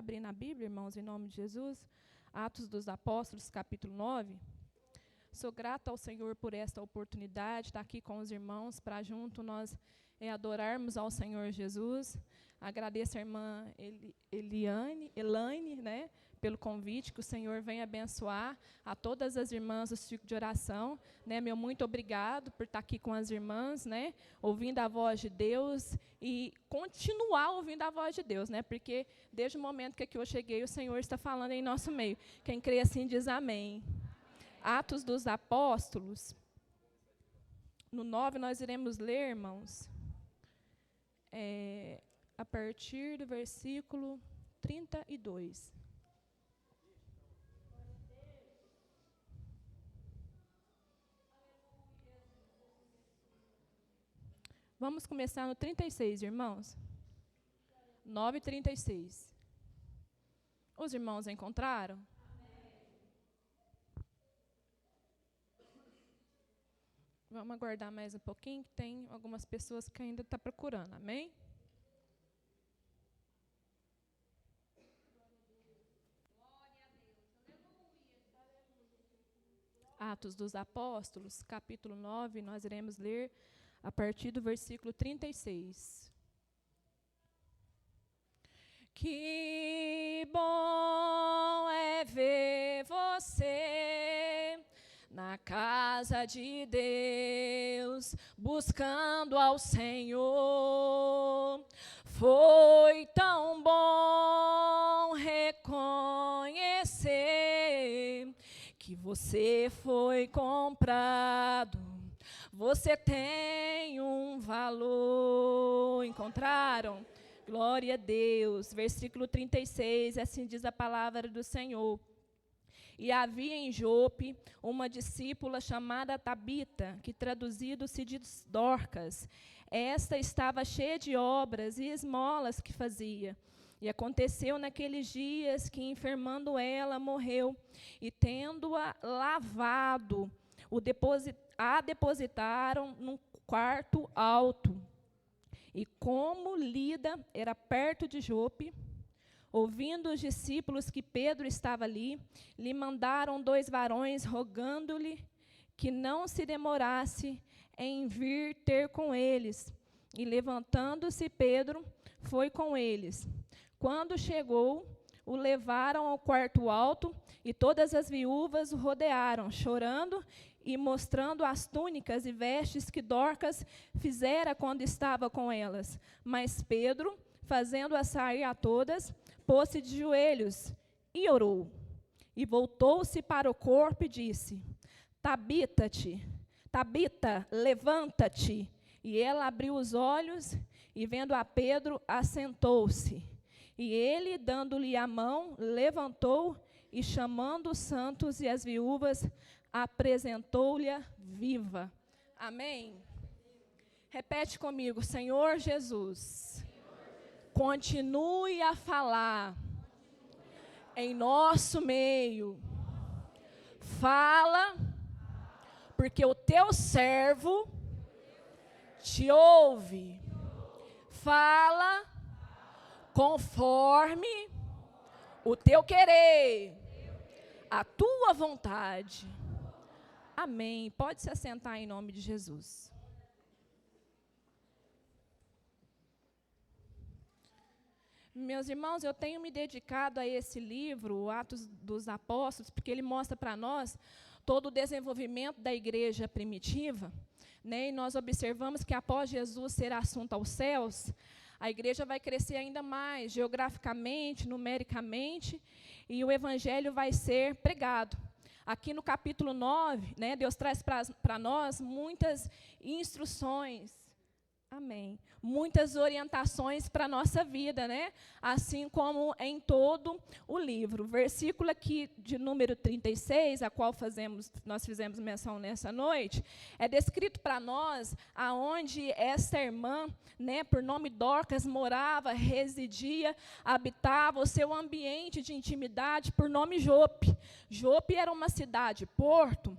abrir na Bíblia, irmãos, em nome de Jesus. Atos dos Apóstolos, capítulo 9. Sou grata ao Senhor por esta oportunidade de estar aqui com os irmãos para junto nós adorarmos ao Senhor Jesus. Agradeço a irmã Elaine, né, pelo convite, que o Senhor venha abençoar a todas as irmãs do ciclo de oração, né, meu muito obrigado por estar aqui com as irmãs, né, ouvindo a voz de Deus e continuar ouvindo a voz de Deus, né, porque desde o momento que aqui eu cheguei, o Senhor está falando em nosso meio. Quem crê assim diz amém. Atos dos Apóstolos, no 9 nós iremos ler, irmãos, a partir do versículo 32. Vamos começar no 36, irmãos. 9:36. Os irmãos encontraram? Vamos aguardar mais um pouquinho, que tem algumas pessoas que ainda estão procurando. Amém? Atos dos Apóstolos, capítulo 9, nós iremos ler a partir do versículo 36. Que bom é ver você na casa de Deus, buscando ao Senhor. Foi tão bom reconhecer que você foi comprado. Você tem um valor. Encontraram? Glória a Deus. Versículo 36, assim diz a palavra do Senhor. E havia em Jope uma discípula chamada Tabita, que traduzido se diz Dorcas. Esta estava cheia de obras e esmolas que fazia. E aconteceu naqueles dias que, enfermando ela, morreu. E tendo-a lavado, a depositaram num quarto alto. E como Lida era perto de Jope, ouvindo os discípulos que Pedro estava ali, lhe mandaram 2 varões, rogando-lhe que não se demorasse em vir ter com eles. E levantando-se Pedro, foi com eles. Quando chegou, o levaram ao quarto alto, e todas as viúvas o rodearam, chorando e mostrando as túnicas e vestes que Dorcas fizera quando estava com elas. Mas Pedro, fazendo-as sair a todas, pôs-se de joelhos e orou. E voltou-se para o corpo e disse: Tabita, levanta-te. E ela abriu os olhos e, vendo a Pedro, assentou-se. E ele, dando-lhe a mão, levantou e, chamando os santos e as viúvas, apresentou-lhe viva. Amém? Repete comigo: Senhor Jesus, continue a falar em nosso meio. Fala, porque o teu servo te ouve. Fala conforme o teu querer, a tua vontade. Amém. Pode se assentar em nome de Jesus. Meus irmãos, eu tenho me dedicado a esse livro, Atos dos Apóstolos, porque ele mostra para nós todo o desenvolvimento da igreja primitiva, né? E nós observamos que após Jesus ser assunto aos céus, a igreja vai crescer ainda mais, geograficamente, numericamente, e o evangelho vai ser pregado. Aqui no capítulo 9, né, Deus traz para nós muitas instruções. Amém. Muitas orientações para a nossa vida, né? Assim como em todo o livro. Versículo aqui de número 36, a qual nós fizemos menção nessa noite, é descrito para nós aonde essa irmã, né, por nome Dorcas, morava, residia, habitava o seu ambiente de intimidade por nome Jope. Jope era uma cidade, porto,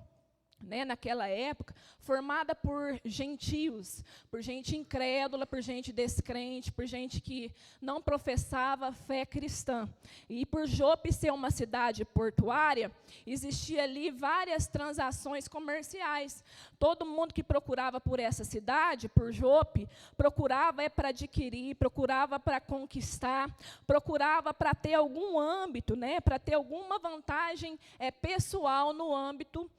né, naquela época, formada por gentios, por gente incrédula, por gente descrente, por gente que não professava fé cristã. E por Jope ser uma cidade portuária, existia ali várias transações comerciais. Todo mundo que procurava por essa cidade, por Jope, procurava para adquirir, procurava para conquistar, procurava para ter algum âmbito, né, para ter alguma vantagem pessoal no âmbito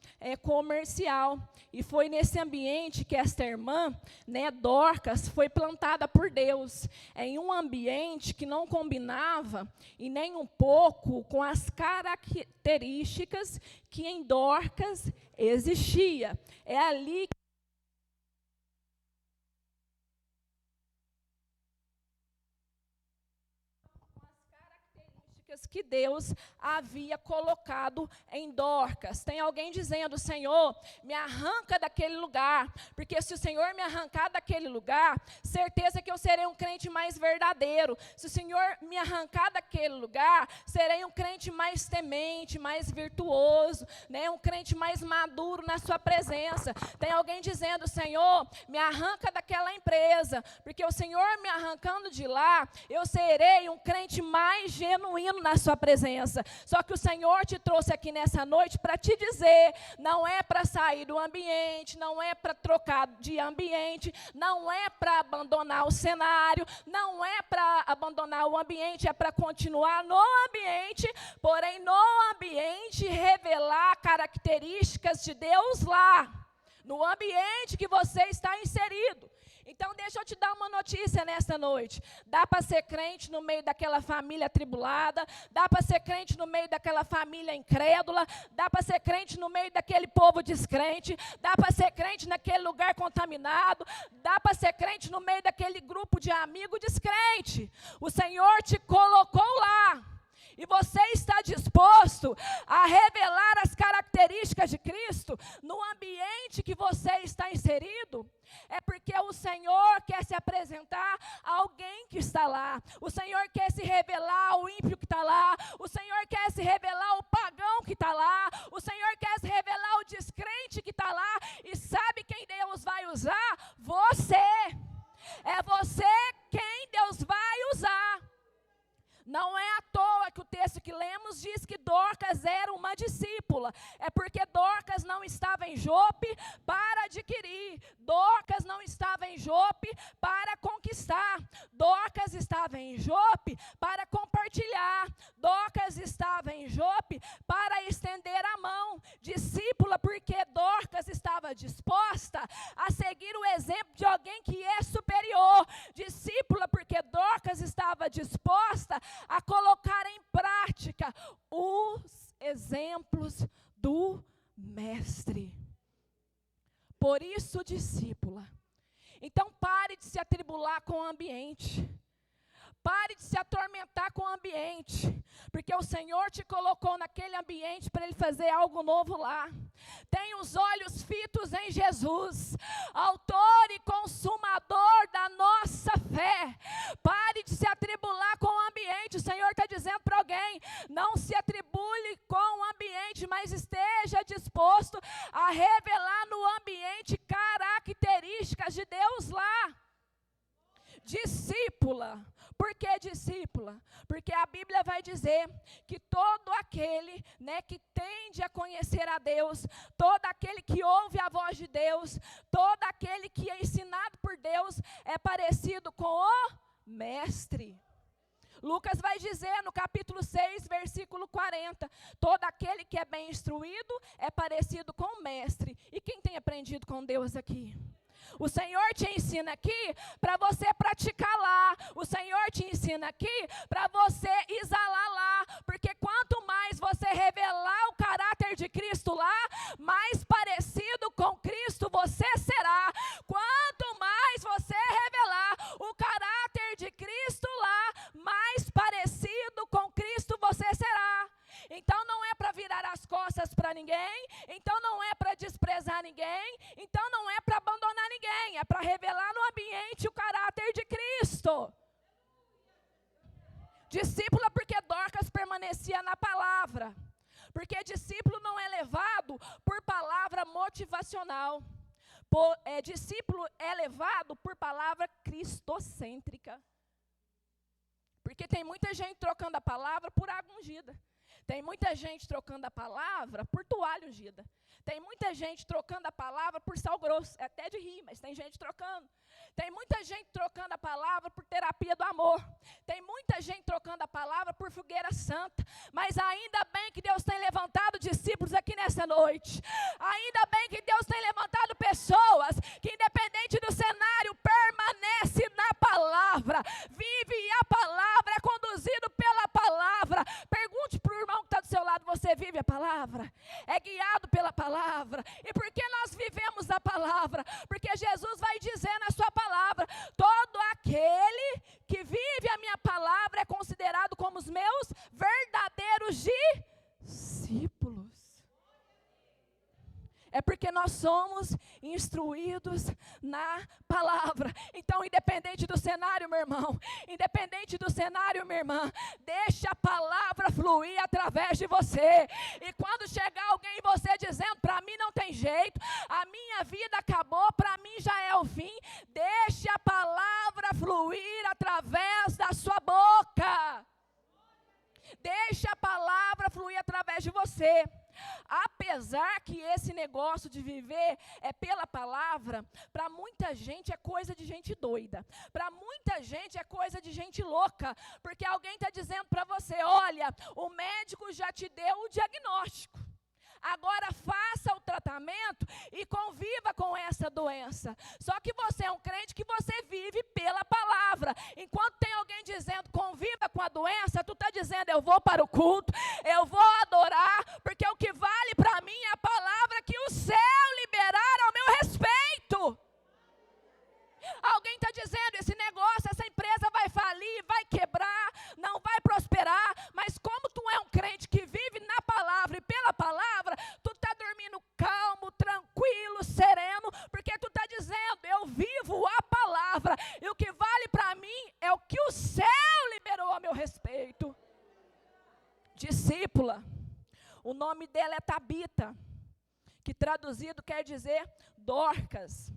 comercial. E foi nesse ambiente que esta irmã, né, Dorcas, foi plantada por Deus, em um ambiente que não combinava, e nem um pouco, com as características que em Dorcas existia. É ali que Deus havia colocado em Dorcas. Tem alguém dizendo: Senhor, me arranca daquele lugar, porque se o Senhor me arrancar daquele lugar, certeza que eu serei um crente mais verdadeiro. Se o Senhor me arrancar daquele lugar, serei um crente mais temente, mais virtuoso, né? Um crente mais maduro na sua presença. Tem alguém dizendo: Senhor, me arranca daquela empresa, porque o Senhor me arrancando de lá, eu serei um crente mais genuíno na sua presença. Só que o Senhor te trouxe aqui nessa noite para te dizer: não é para sair do ambiente, não é para trocar de ambiente, não é para abandonar o cenário, não é para abandonar o ambiente, é para continuar no ambiente, porém no ambiente revelar características de Deus lá, no ambiente que você está inserido. Então, deixa eu te dar uma notícia nesta noite. Dá para ser crente no meio daquela família atribulada, dá para ser crente no meio daquela família incrédula, dá para ser crente no meio daquele povo descrente, dá para ser crente naquele lugar contaminado, dá para ser crente no meio daquele grupo de amigos descrente. O Senhor te colocou lá. E você está disposto a revelar as características de Cristo no ambiente que você está inserido? É porque o Senhor quer se apresentar a alguém que está lá. O Senhor quer se revelar ao ímpio que está lá. O Senhor quer se revelar ao pagão que está lá. O Senhor quer se revelar ao descrente que está lá. E sabe quem Deus vai usar? Você. É você quem Deus vai usar. Não é à toa que o texto que lemos diz que Dorcas era uma discípula. É porque Dorcas não estava em Jope para adquirir. Dorcas não estava em Jope para conquistar. Dorcas estava em Jope para compartilhar. Dorcas estava em Jope para estender a mão. Discípula porque Dorcas estava disposta a seguir o exemplo de alguém que é superior. Discípula porque Dorcas estava disposta a colocar em prática os exemplos do mestre. Por isso, discípula, então pare de se atribular com o ambiente. Pare de se atormentar com o ambiente, porque o Senhor te colocou naquele ambiente para Ele fazer algo novo lá. Tenha os olhos fitos em Jesus, autor e consumador da nossa fé. Pare de se atribular com o ambiente. O Senhor está dizendo para alguém: não se atribule com o ambiente, mas esteja disposto a revelar no ambiente características de Deus lá. Discípula. Por que discípula? Porque a Bíblia vai dizer que todo aquele, né, que tende a conhecer a Deus, todo aquele que ouve a voz de Deus, todo aquele que é ensinado por Deus, é parecido com o mestre. Lucas vai dizer no capítulo 6, versículo 40, todo aquele que é bem instruído é parecido com o mestre. E quem tem aprendido com Deus aqui? O Senhor te ensina aqui para você praticar lá. O Senhor te ensina aqui para você exalar lá. Porque quanto mais você revelar o caráter de Cristo lá, mais parecido com Cristo você será. Quanto mais você revelar o caráter de Cristo lá, mais parecido com Cristo você será. Então não é para virar as costas para ninguém, então não é para desprezar ninguém, então não é para abandonar ninguém, é para revelar no ambiente o caráter de Cristo. Discípula porque discípulo é levado por palavra cristocêntrica. Porque tem muita gente trocando a palavra por água ungida. Tem muita gente trocando a palavra por toalha ungida. Tem muita gente trocando a palavra por sal grosso. É até de rir, mas tem gente trocando. Tem muita gente trocando a palavra por terapia do amor. Tem muita gente trocando a palavra por fogueira santa. Mas ainda bem que Deus tem levantado discípulos aqui nessa noite. Ainda bem que Deus tem levantado pessoas que, independente do cenário, permanece na palavra. Vive a palavra, é conduzido pela palavra. Pergunte para o irmão que está do seu lado, você vive a palavra? É guiado pela palavra? E por que nós vivemos a palavra? Porque Jesus vai dizer na sua palavra, todo aquele que vive a minha palavra é considerado como os meus verdadeiros discípulos. É porque nós somos instruídos na palavra. Então, independente do cenário, meu irmão, independente do cenário, minha irmã, deixa a palavra fluir através de você. E quando chegar alguém em você dizendo, para mim não tem jeito, a minha vida acabou, para mim já é o fim, deixe a palavra fluir através da sua boca. Deixe a palavra fluir através de você. Apesar que esse negócio de viver é pela palavra, para muita gente é coisa de gente doida. Para muita gente é coisa de gente louca. Porque alguém está dizendo para você, olha, o médico já te deu o diagnóstico. Agora faça o tratamento e conviva com essa doença. Só que você é um crente que você vive pela palavra. Enquanto tem alguém dizendo conviva com a doença, tu está dizendo eu vou para o culto, eu vou adorar, porque o que vale para mim é a palavra que o céu liberar ao meu respeito. Alguém está dizendo esse negócio, essa empresa vai falir, vai quebrar, não vai prosperar, mas como tu é um crente que vive na palavra e pela palavra, tu está dormindo calmo, tranquilo, sereno, porque tu está dizendo, eu vivo a palavra, e o que vale para mim é o que o céu liberou a meu respeito. Discípula, o nome dela é Tabita, que traduzido quer dizer Dorcas.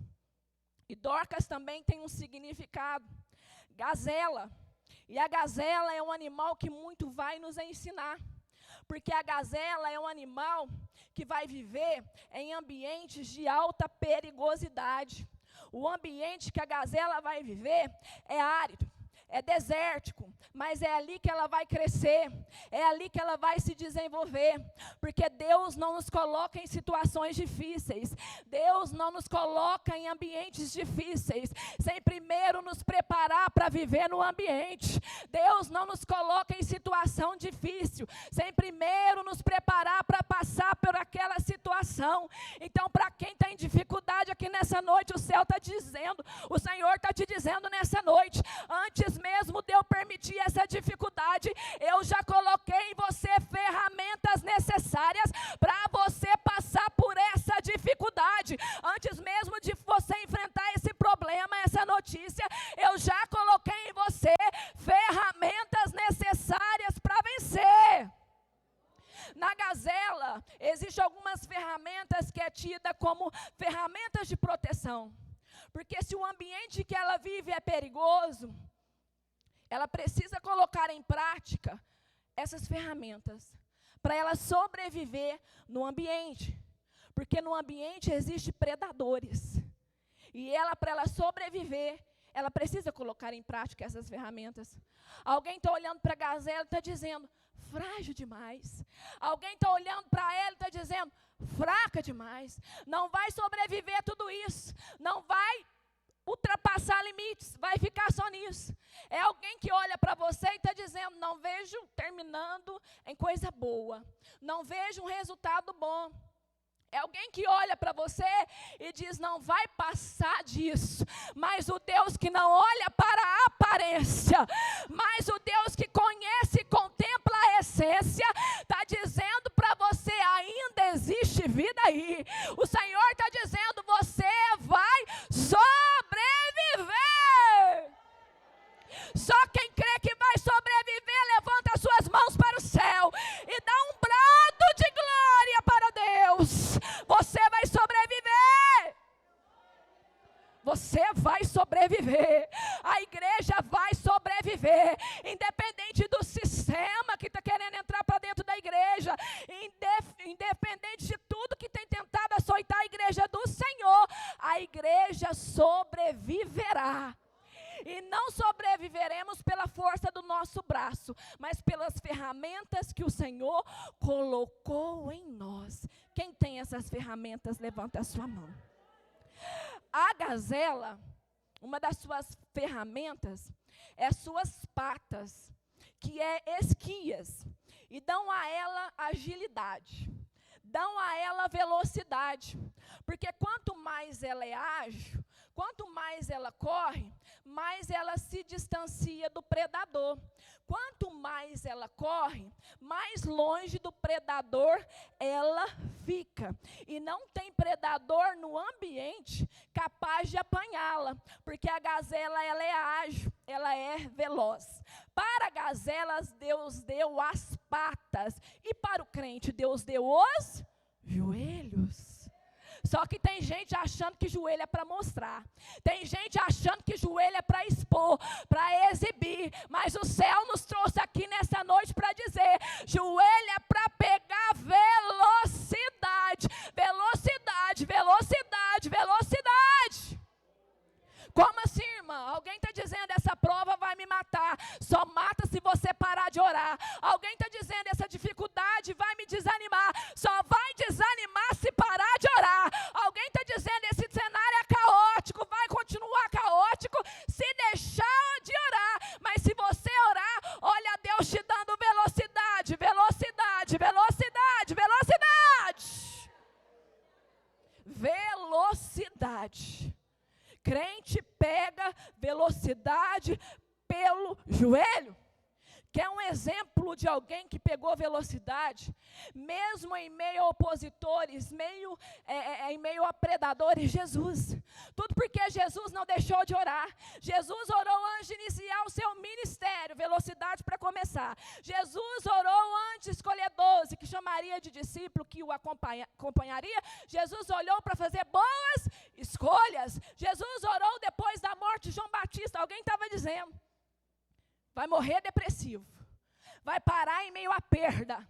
E Dorcas também tem um significado, gazela. E a gazela é um animal que muito vai nos ensinar. Porque a gazela é um animal que vai viver em ambientes de alta perigosidade. O ambiente que a gazela vai viver é árido, é desértico, mas é ali que ela vai crescer, é ali que ela vai se desenvolver, porque Deus não nos coloca em situações difíceis, Deus não nos coloca em ambientes difíceis, sem primeiro nos preparar para viver no ambiente. Deus não nos coloca em situação difícil, sem primeiro nos preparar para passar por aquela situação. Então, para quem está em dificuldade aqui nessa noite, o céu está dizendo, o Senhor está te dizendo nessa noite, antes mesmo de eu permitir essa dificuldade, eu já coloquei em você ferramentas necessárias para você passar por essa dificuldade. Antes mesmo de você enfrentar esse problema, essa notícia, eu já coloquei em você ferramentas necessárias para vencer. Na gazela, existem algumas ferramentas que é tida como ferramentas de proteção. Porque se o ambiente que ela vive é perigoso, ela precisa colocar em prática essas ferramentas para ela sobreviver no ambiente. Porque no ambiente existem predadores. E ela, para ela sobreviver, ela precisa colocar em prática essas ferramentas. Alguém está olhando para a gazela e está dizendo, frágil demais. Alguém está olhando para ela e está dizendo, fraca demais. Não vai sobreviver tudo isso. Não vai ultrapassar limites, vai ficar só nisso. É alguém que olha para você e está dizendo, não vejo terminando em coisa boa, não vejo um resultado bom. É alguém que olha para você e diz, não vai passar disso. Mas o Deus que não olha para a aparência, mas o Deus que conhece e contempla a essência, está dizendo para você, ainda existe vida aí. O Senhor está dizendo, você vai sobreviver. Só quem crê que vai sobreviver, levanta as suas mãos para o céu e dá um brado de glória para Deus. Você vai sobreviver. ferramentas que o Senhor colocou em nós. Quem tem essas ferramentas, levanta a sua mão. A gazela, uma das suas ferramentas, é suas patas, que é esquias, e dão a ela agilidade, dão a ela velocidade, porque quanto mais ela é ágil, quanto mais ela corre, mais ela se distancia do predador. Quanto mais ela corre, mais longe do predador ela fica. E não tem predador no ambiente capaz de apanhá-la, porque a gazela ela é ágil, ela é veloz. Para gazelas, Deus deu as patas, e para o crente, Deus deu os joelhos. Só que tem gente achando que joelho é para mostrar. Tem gente achando que joelho é para expor, para exibir. Mas o céu nos trouxe aqui nessa noite para dizer: joelho é para pegar velocidade. Velocidade, velocidade, velocidade. Como assim, irmã? Alguém está dizendo, essa prova vai me matar. Só mata se você parar de orar. Alguém está dizendo, essa dificuldade vai me desanimar. Só vai desanimar se parar de orar. Alguém está dizendo, esse cenário é caótico, vai continuar caótico se deixar de orar. Mas se você orar, olha Deus te dando velocidade, velocidade, velocidade, velocidade. Velocidade. Crente pega velocidade pelo joelho. Quer um exemplo de alguém que pegou velocidade, mesmo em meio a opositores, em meio a predadores? Jesus. Tudo porque Jesus não deixou de orar. Jesus orou antes de iniciar o seu ministério, velocidade para começar. Jesus orou antes de escolher 12, que chamaria de discípulo, que o acompanharia. Jesus olhou para fazer boas escolhas. Jesus orou depois da morte de João Batista. Alguém estava dizendo, vai morrer depressivo, vai parar em meio à perda,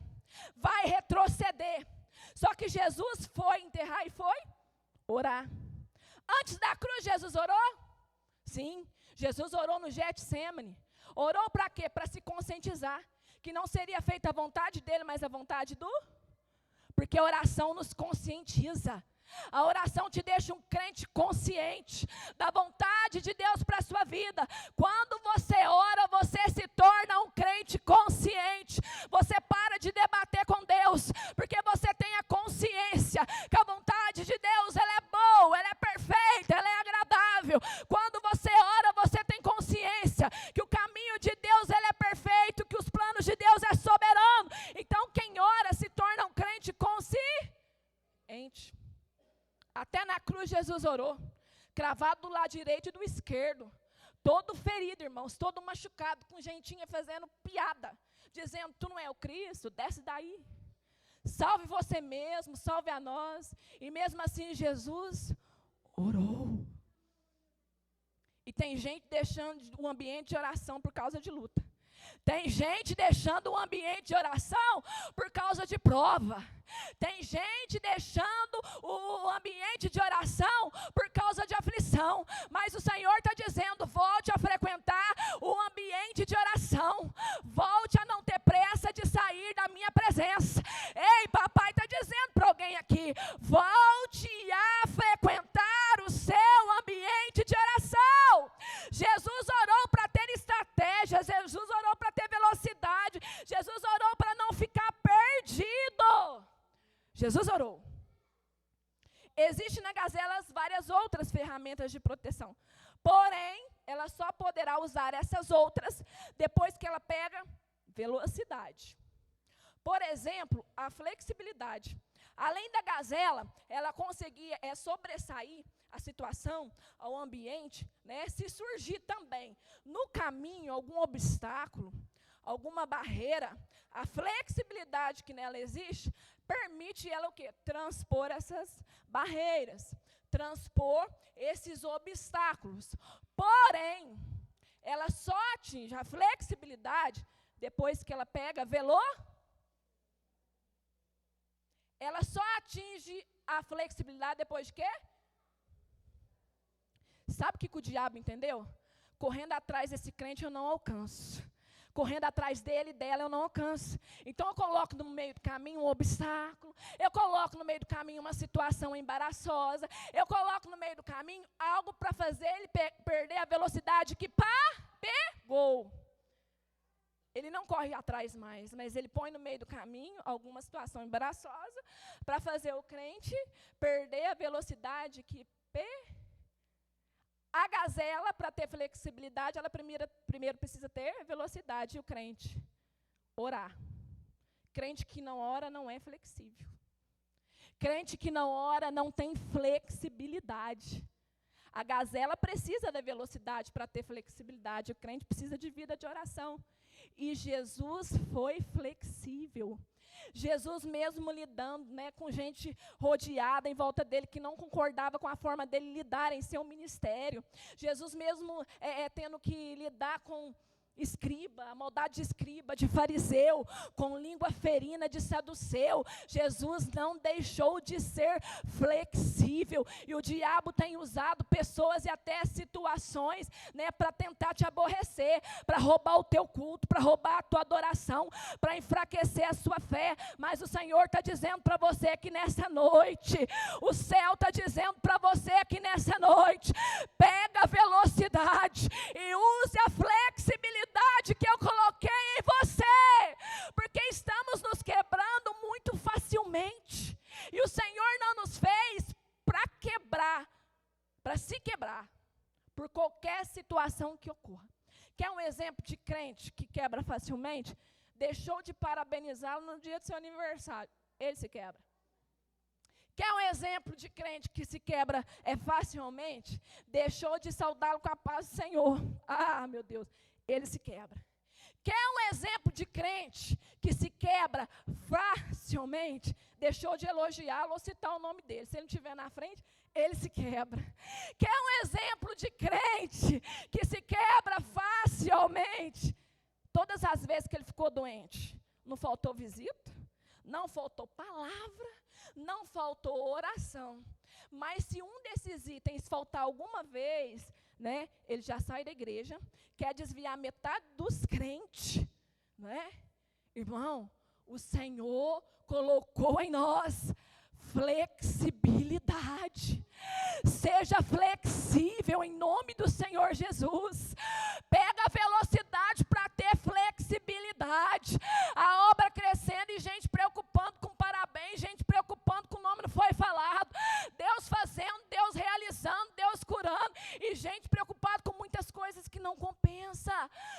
vai retroceder. Só que Jesus foi enterrar e foi orar. Antes da cruz, Jesus orou? Sim, Jesus orou no Getsemane. Orou para quê? Para se conscientizar que não seria feita a vontade dele, mas a vontade do... Porque a oração nos conscientiza. A oração te deixa um crente consciente da vontade de Deus para a sua vida. Quando você ora, você se torna um crente consciente. Você para de debater com Deus, porque você tem a consciência que a vontade de Deus, ela é boa, ela é perfeita, ela é agradável. Quando você ora, você tem consciência que o caminho de Deus, ele é perfeito, que os planos de Deus é soberano. Então quem ora se torna um crente consciente. Até na cruz Jesus orou, cravado do lado direito e do esquerdo, todo ferido, irmãos, todo machucado, com gentinha fazendo piada, dizendo, tu não é o Cristo, desce daí, salve você mesmo, salve a nós. E mesmo assim Jesus orou. E tem gente deixando o ambiente de oração por causa de luta. Tem gente deixando o ambiente de oração por causa de prova. Tem gente deixando o ambiente de oração por causa de aflição. Mas o Senhor está dizendo, volte a frequentar o ambiente de oração. Volte a não ter pressa de sair da minha presença. Ei, papai está dizendo para alguém aqui, volte a frequentar o seu ambiente de oração. Jesus orou para ter estratégia. Jesus orou para ter velocidade. Jesus orou para não ficar perdido. Jesus orou. Existem na gazela várias outras ferramentas de proteção. Porém, ela só poderá usar essas outras depois que ela pega velocidade. Por exemplo, a flexibilidade. Além da gazela, ela conseguia sobressair a situação, ao ambiente, né, se surgir também no caminho algum obstáculo, alguma barreira, a flexibilidade que nela existe, permite ela o quê? Transpor essas barreiras, transpor esses obstáculos. Porém, ela só atinge a flexibilidade depois que ela pega Ela só atinge a flexibilidade depois de quê? Sabe o que o diabo entendeu? Correndo atrás desse crente eu não alcanço. correndo atrás dele e dela, eu não alcanço. Então eu coloco no meio do caminho um obstáculo, eu coloco no meio do caminho uma situação embaraçosa, eu coloco no meio do caminho algo para fazer ele perder a velocidade que pegou. Ele não corre atrás mais, mas ele põe no meio do caminho alguma situação embaraçosa para fazer o crente perder a velocidade que A gazela, para ter flexibilidade, ela primeiro precisa ter velocidade. E o crente? Orar. Crente que não ora não é flexível. Crente que não ora não tem flexibilidade. A gazela precisa da velocidade para ter flexibilidade. O crente precisa de vida de oração. E Jesus foi flexível. Jesus mesmo lidando, né, com gente rodeada em volta dele, que não concordava com a forma dele lidar em seu ministério. Jesus mesmo tendo que lidar com escriba, a maldade de escriba, de fariseu, com língua ferina de saduceu. Jesus não deixou de ser flexível. E o diabo tem usado pessoas e até situações, né, para tentar te aborrecer, para roubar o teu culto, para roubar a tua adoração, para enfraquecer a sua fé. Mas o Senhor está dizendo para você aqui nessa noite, o céu está dizendo para você aqui nessa noite, pega a velocidade e use a flexibilidade que eu coloquei em você, porque estamos nos quebrando muito facilmente, e o Senhor não nos fez para quebrar, para se quebrar, por qualquer situação que ocorra. Quer um exemplo de crente que quebra facilmente? Deixou de parabenizá-lo no dia do seu aniversário, ele se quebra. Quer um exemplo de crente que se quebra facilmente? Deixou de saudá-lo com a paz do Senhor. Ah, meu Deus, ele se quebra. Quer um exemplo de crente que se quebra facilmente? Deixou de elogiá-lo ou citar o nome dele. Se ele não estiver na frente, ele se quebra. Quer um exemplo de crente que se quebra facilmente? Todas as vezes que ele ficou doente, não faltou visita, não faltou palavra, não faltou oração. Mas se um desses itens faltar alguma vez, né, ele já sai da igreja, quer desviar metade dos crentes, né? Irmão, o Senhor colocou em nós flexibilidade. Seja flexível em nome do Senhor Jesus. Pega a velocidade para ter flexibilidade. A obra crescendo e gente preocupando com parabéns, gente preocupando com o nome não foi falado. Deus fazendo, Deus realizando, Deus curando e gente preocupada com muitas coisas que não compensa.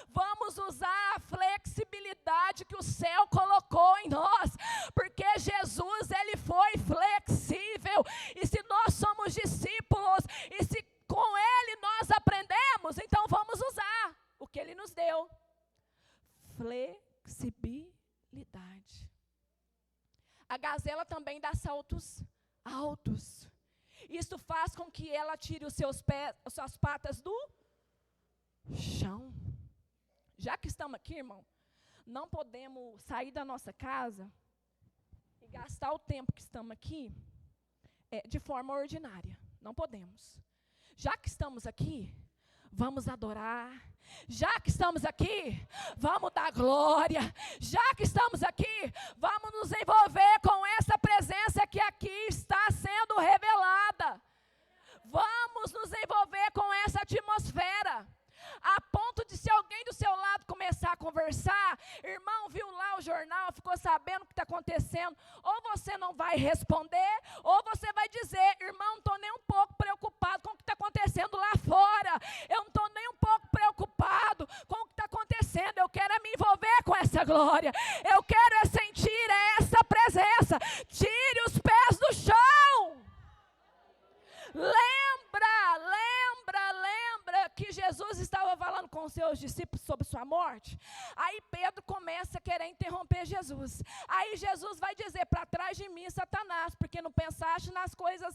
Vamos usar a flexibilidade que o céu colocou em nós, porque Jesus, ele foi flexível, e se nós somos discípulos, e se com ele nós aprendemos, então vamos usar o que ele nos deu. Flexibilidade. A gazela também dá saltos altos. Isso faz com que ela tire os seus pés, as suas patas do chão. Já que estamos aqui, irmão, não podemos sair da nossa casa e gastar o tempo que estamos aqui de forma ordinária. Não podemos. Já que estamos aqui, vamos adorar. Já que estamos aqui, vamos dar glória. Já que estamos aqui, vamos nos envolver com essa presença que aqui está sendo revelada. Vamos nos envolver com essa atmosfera. A ponto de, se alguém do seu lado começar a conversar, irmão, viu lá o jornal, ficou sabendo o que está acontecendo, ou você não vai responder, ou você vai dizer, irmão, não estou nem um pouco preocupado com o que está acontecendo lá fora, eu não estou nem um pouco preocupado com o que está acontecendo, eu quero me envolver com essa glória, eu quero sentir essa presença. Tire os pés do chão. Lembra que Jesus estava falando com os seus discípulos sobre sua morte? Aí Pedro começa a querer interromper Jesus. Aí Jesus vai dizer, para trás de mim, Satanás, porque não pensaste nas coisas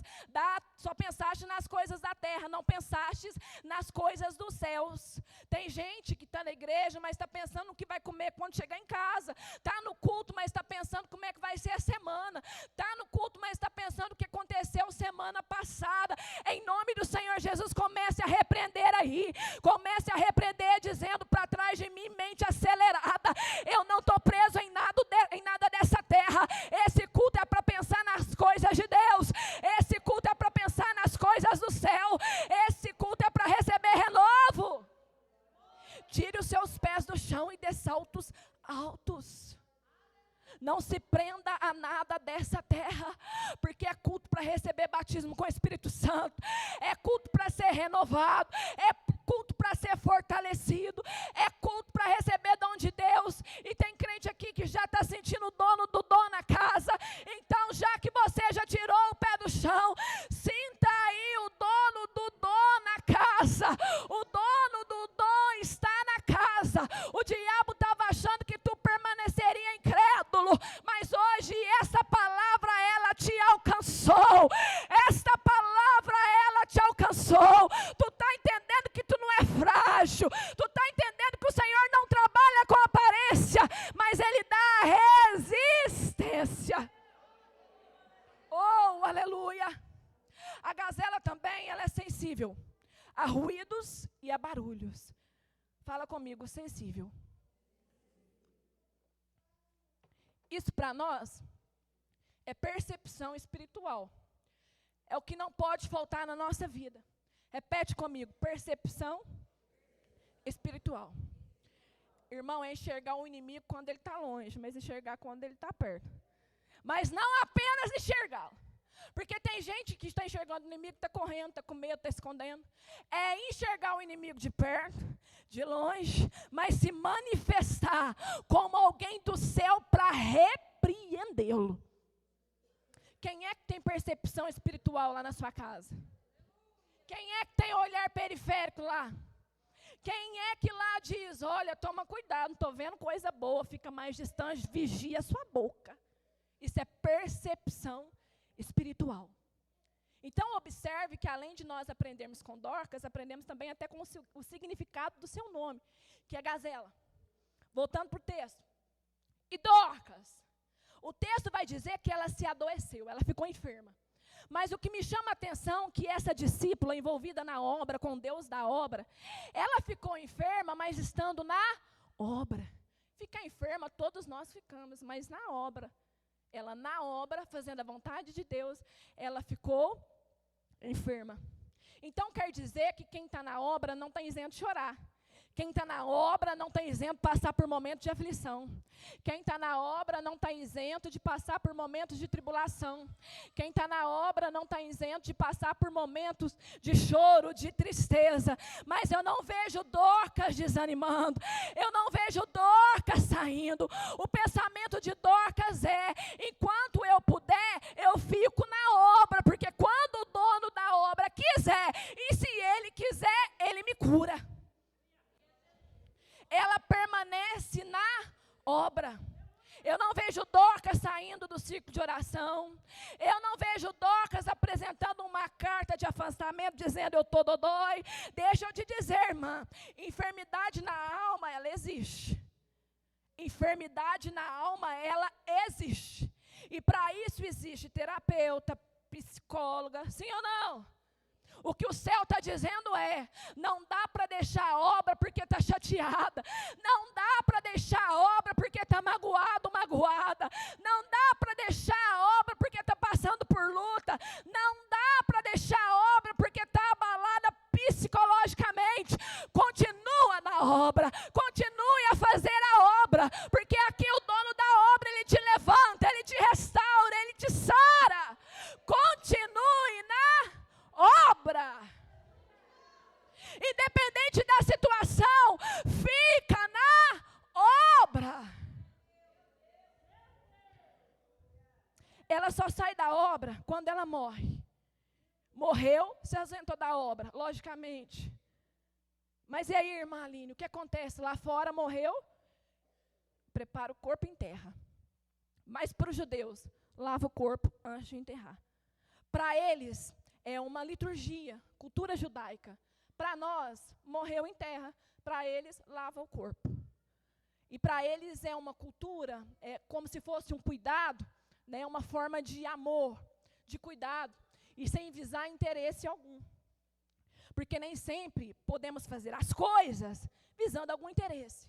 só pensaste nas coisas da terra, não pensaste nas coisas dos céus. Tem gente que está na igreja, mas está pensando no que vai comer quando chegar em casa. Está no culto, mas está pensando como é que vai ser a semana. Está no culto, mas está pensando o que aconteceu semana passada. Em nome do Senhor Jesus, comece a repreender aí. Comece a repreender dizendo, para trás de mim, mente acelerada. Não se prenda a nada dessa terra, porque é culto para receber batismo com o Espírito Santo, é culto para ser renovado, é culto para ser fortalecido, é culto para receber dom de Deus. E tem crente aqui que já está sentindo o dono do dom na casa. Então, já que você já tirou o pé do chão, sinta aí o dono do dom na casa. O dono do dom está na casa. O diabo estava achando que tu permaneceria incrédulo, mas hoje essa palavra ela te alcançou. Esta palavra ela te alcançou. Tu está entendendo que tu não é frágil. Tu está entendendo que o Senhor não trabalha com aparência, mas Ele dá resistência. Oh, aleluia. A gazela também, ela é sensível a ruídos e a barulhos. Fala comigo, sensível. Isso para nós é percepção espiritual. É o que não pode faltar na nossa vida. Repete comigo, percepção espiritual. Irmão, é enxergar o inimigo quando ele está longe, mas enxergar quando ele está perto. Mas não apenas enxergá-lo. Porque tem gente que está enxergando o inimigo, está correndo, está com medo, está escondendo. É enxergar o inimigo de perto, de longe, mas se manifestar como alguém do céu para repreendê-lo. Quem é que tem percepção espiritual lá na sua casa? Quem é que tem olhar periférico lá? Quem é que lá diz, olha, toma cuidado, não estou vendo coisa boa, fica mais distante, vigia a sua boca. Isso é percepção espiritual. Então, observe que além de nós aprendermos com Dorcas, aprendemos também até com o significado do seu nome, que é gazela. Voltando para o texto. E Dorcas, o texto vai dizer que ela se adoeceu, ela ficou enferma. Mas o que me chama a atenção é que essa discípula envolvida na obra, com Deus da obra, ela ficou enferma, mas estando na obra. Ficar enferma, todos nós ficamos, mas na obra. Ela na obra, fazendo a vontade de Deus, ela ficou enferma. Então quer dizer que quem está na obra não está isento de chorar. Quem está na obra não está isento de passar por momentos de aflição. Quem está na obra não está isento de passar por momentos de tribulação. Quem está na obra não está isento de passar por momentos de choro, de tristeza. Mas eu não vejo Dorcas desanimando. Eu não vejo Dorcas saindo. O pensamento de Dorcas é, enquanto eu puder, eu fico na obra. Porque quando o dono da obra quiser, e se ele quiser, ele me cura. Ela permanece na obra. Eu não vejo Dorcas saindo do círculo de oração. Eu não vejo Dorcas apresentando uma carta de afastamento, dizendo, eu estou dodói. Deixa eu te dizer, irmã, enfermidade na alma, ela existe. Enfermidade na alma, ela existe. E para isso existe terapeuta, psicóloga, sim ou não? O que o céu está dizendo é, não dá para deixar a obra porque está chateada. Não dá para deixar a obra porque está magoado, magoada. Não dá para deixar a obra porque está passando por luta. Não dá para deixar a obra porque está abalada psicologicamente. Continua na obra. Continue a fazer a obra. Porque aqui o dono da obra, ele te levanta, ele te restaura, ele te sara. Continue na obra. Independente da situação, fica na obra. Ela só sai da obra quando ela morre. Morreu, se ausentou da obra, logicamente. Mas e aí, irmã Aline, o que acontece? Lá fora morreu, prepara o corpo em terra. Mas para os judeus, lava o corpo antes de enterrar. Para eles, é uma liturgia, cultura judaica. Para nós, morreu em terra. Para eles, lava o corpo. E para eles é uma cultura, é como se fosse um cuidado, né, uma forma de amor, de cuidado, e sem visar interesse algum. Porque nem sempre podemos fazer as coisas visando algum interesse.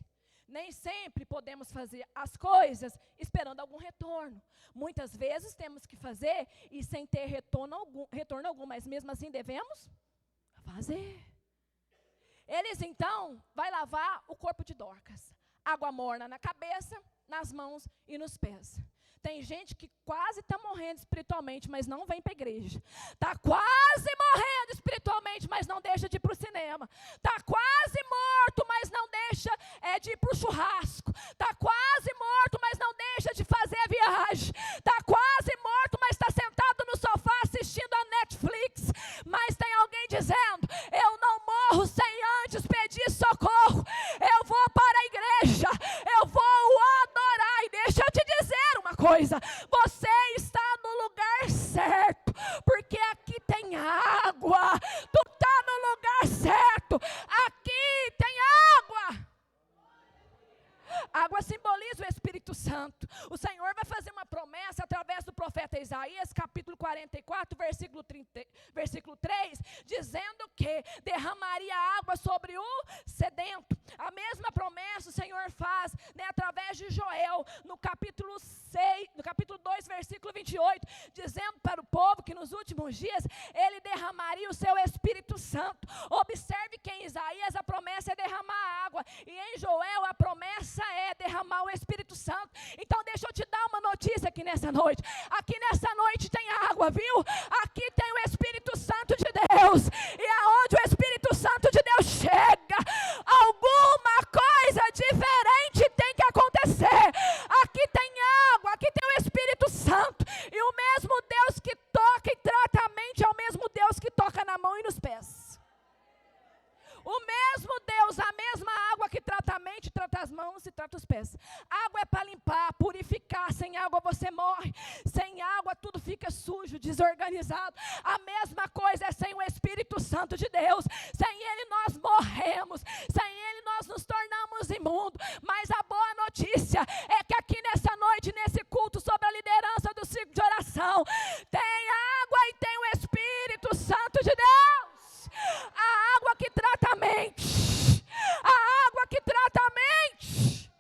Nem sempre podemos fazer as coisas esperando algum retorno. Muitas vezes temos que fazer e sem ter retorno algum, mas mesmo assim devemos fazer. Eles então vai lavar o corpo de Dorcas. Água morna na cabeça, nas mãos e nos pés. Tem gente que quase está morrendo espiritualmente, mas não vem para a igreja. Está quase morrendo espiritualmente, mas não deixa de ir para o cinema. Está quase morto, mas não deixa de ir para o churrasco. Está quase morto, mas não deixa de fazer a viagem. Está quase morto, mas está sentado no sofá assistindo a Netflix. Mas tem alguém dizendo, eu não morro sem antes pedir socorro. Eu vou para a igreja, eu vou adorar. E deixa eu te dizer uma coisa, você está no lugar certo, porque aqui tem água. Tu está no lugar certo, aqui tem água. Água simboliza o Espírito Santo. O Senhor vai fazer uma promessa através do profeta Isaías, capítulo 44, versículo 3, dizendo que derramaria água sobre o sedento. A mesma promessa o Senhor faz, através de Joel, no capítulo 2, versículo 28, dizendo para o povo que nos últimos dias ele derramaria o seu Espírito Santo. Observe que em Isaías a promessa é derramar água, e em Joel a promessa é derramar o Espírito Santo. Então deixa eu te dar uma notícia aqui nessa noite. Aqui nessa noite tem água, viu? Aqui tem o Espírito Santo de Deus. E aonde o Espírito Santo de Deus chega, alguma coisa diferente tem que acontecer. Aqui tem água, aqui tem o Espírito Santo. E o mesmo Deus que toca e trata a mente é o mesmo Deus que toca na mão e nos pés. O mesmo Deus, a mesma água que trata a mente, trata as mãos e trata os pés. Água é para limpar, purificar. Sem água você morre. Sem água tudo fica sujo, desorganizado. A mesma coisa é sem o Espírito Santo de Deus. Sem Ele nós morremos. Sem Ele nós nos tornamos imundos. Mas a boa notícia é que aqui nessa noite, nesse culto sobre a liderança do círculo de oração, tem água e tem o Espírito Santo de Deus. A água que trata a mente. A água que trata a mente.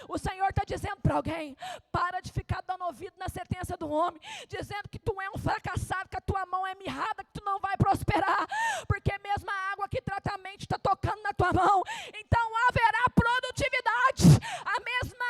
O Senhor está dizendo para alguém, para de ficar dando ouvido na sentença do homem, dizendo que tu é um fracassado, que a tua mão é mirrada, que tu não vai prosperar, porque mesmo a água que trata a mente está tocando na tua mão, então haverá produtividade. A mesma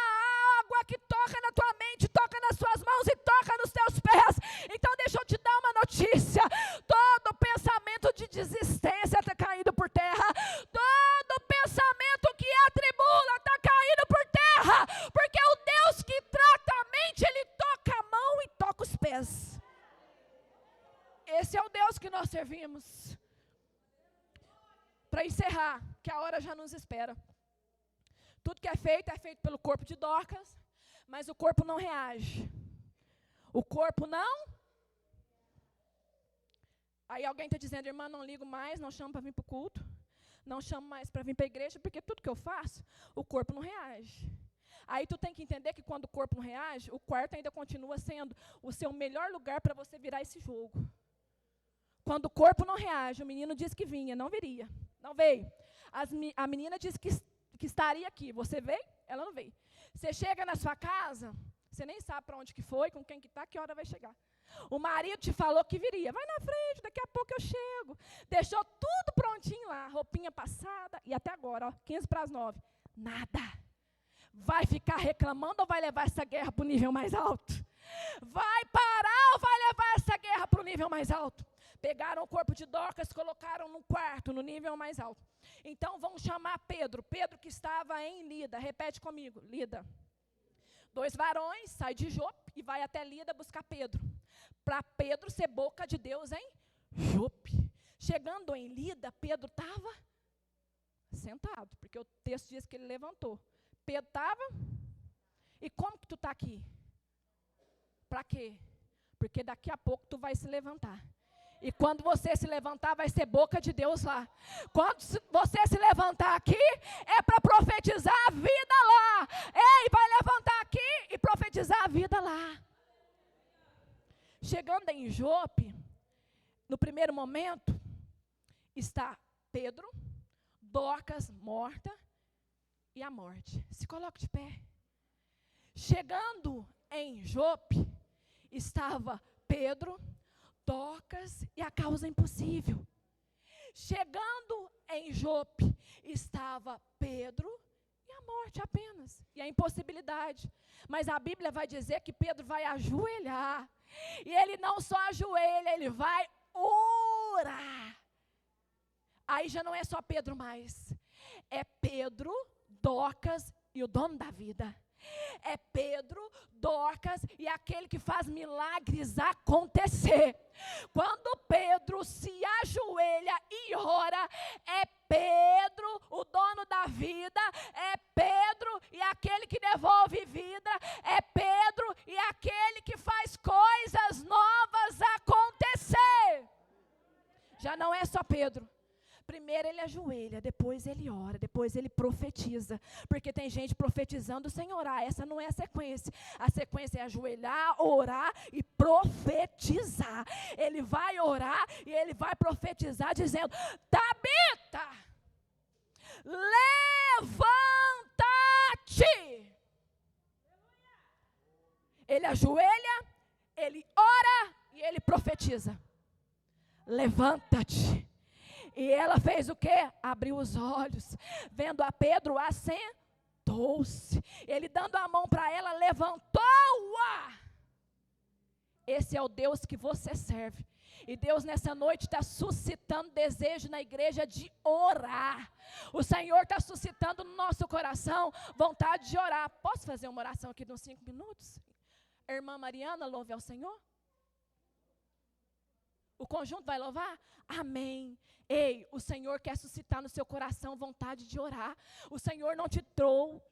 água que toca na tua mente, toca nas suas mãos e toca nos teus pés. Então deixa eu te dar uma notícia, todo pensamento de desistência está caindo por terra, todo pensamento que atribula está caindo por terra, porque o Deus que trata a mente, Ele toca a mão e toca os pés. Esse é o Deus que nós servimos. Para encerrar, que a hora já nos espera. Tudo que é feito pelo corpo de Dorcas, mas o corpo não reage. O corpo não. Aí alguém está dizendo, irmã, não ligo mais, não chamo para vir para o culto, não chamo mais para vir para a igreja, porque tudo que eu faço, o corpo não reage. Aí tu tem que entender que quando o corpo não reage, o quarto ainda continua sendo o seu melhor lugar para você virar esse jogo. Quando o corpo não reage, o menino disse que vinha, não viria, não veio. A menina disse que estaria aqui, você veio? Ela não veio. Você chega na sua casa, você nem sabe para onde que foi, com quem que está, que hora vai chegar. O marido te falou que viria, vai na frente, daqui a pouco eu chego. Deixou tudo prontinho lá, roupinha passada, e até agora, 8:45, nada. Vai ficar reclamando ou vai levar essa guerra para o nível mais alto? Vai parar ou vai levar essa guerra para o nível mais alto? Pegaram o corpo de Dorcas, colocaram no quarto, no nível mais alto. Então vão chamar Pedro, Pedro que estava em Lida, repete comigo, Lida. 2 varões, sai de Jope e vai até Lida buscar Pedro. Para Pedro ser boca de Deus em Jope. Chegando em Lida, Pedro estava sentado, porque o texto diz que ele levantou. Pedro estava, e como que tu está aqui? Para quê? Porque daqui a pouco tu vai se levantar. E quando você se levantar, vai ser boca de Deus lá. Quando você se levantar aqui, é para profetizar a vida lá. Ei, vai levantar aqui e profetizar a vida lá. Chegando em Jope, no primeiro momento, está Pedro, Dorcas morta e a morte. Se coloque de pé. Chegando em Jope, estava Pedro, Dorcas e a causa impossível. Chegando em Jope, estava Pedro e a morte apenas, e a impossibilidade. Mas a Bíblia vai dizer que Pedro vai ajoelhar, e ele não só ajoelha, ele vai orar. Aí já não é só Pedro mais, é Pedro, Dorcas e o dono da vida. É Pedro, Dorcas e aquele que faz milagres acontecer. Quando Pedro se ajoelha e ora, é Pedro, o dono da vida, é Pedro e aquele que devolve vida, é Pedro e aquele que faz coisas novas acontecer. Já não é só Pedro. Primeiro ele ajoelha, depois ele ora, depois ele profetiza. Porque tem gente profetizando sem orar. Essa não é a sequência. A sequência é ajoelhar, orar e profetizar. Ele vai orar e ele vai profetizar dizendo: Tabita, levanta-te. Ele ajoelha, ele ora e ele profetiza. Levanta-te. E ela fez o quê? Abriu os olhos. Vendo a Pedro, assentou-se. Ele dando a mão para ela, levantou-a. Esse é o Deus que você serve. E Deus nessa noite está suscitando desejo na igreja de orar. O Senhor está suscitando no nosso coração vontade de orar. Posso fazer uma oração aqui de uns 5 minutos? Irmã Mariana, louve ao Senhor. O conjunto vai louvar? Amém. Ei, o Senhor quer suscitar no seu coração vontade de orar. O Senhor não te trouxe,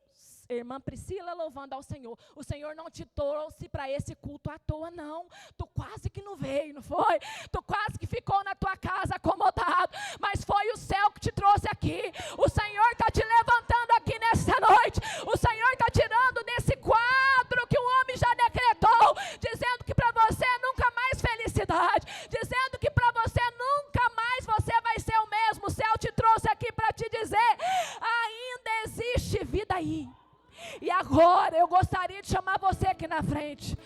irmã Priscila louvando ao Senhor, o Senhor não te trouxe para esse culto à toa, não. Tu quase que não veio, não foi? Tu quase que ficou na tua casa acomodado, mas foi o céu que te trouxe aqui. O Senhor está te levantando aqui nessa noite. O Senhor está tirando desse quadro que o homem já decretou, dizendo que para você nunca mais felicidade, dizendo que para você nunca mais você vai ser o mesmo. O céu te trouxe aqui para te dizer: ainda existe vida aí. E agora eu gostaria de chamar você aqui na frente.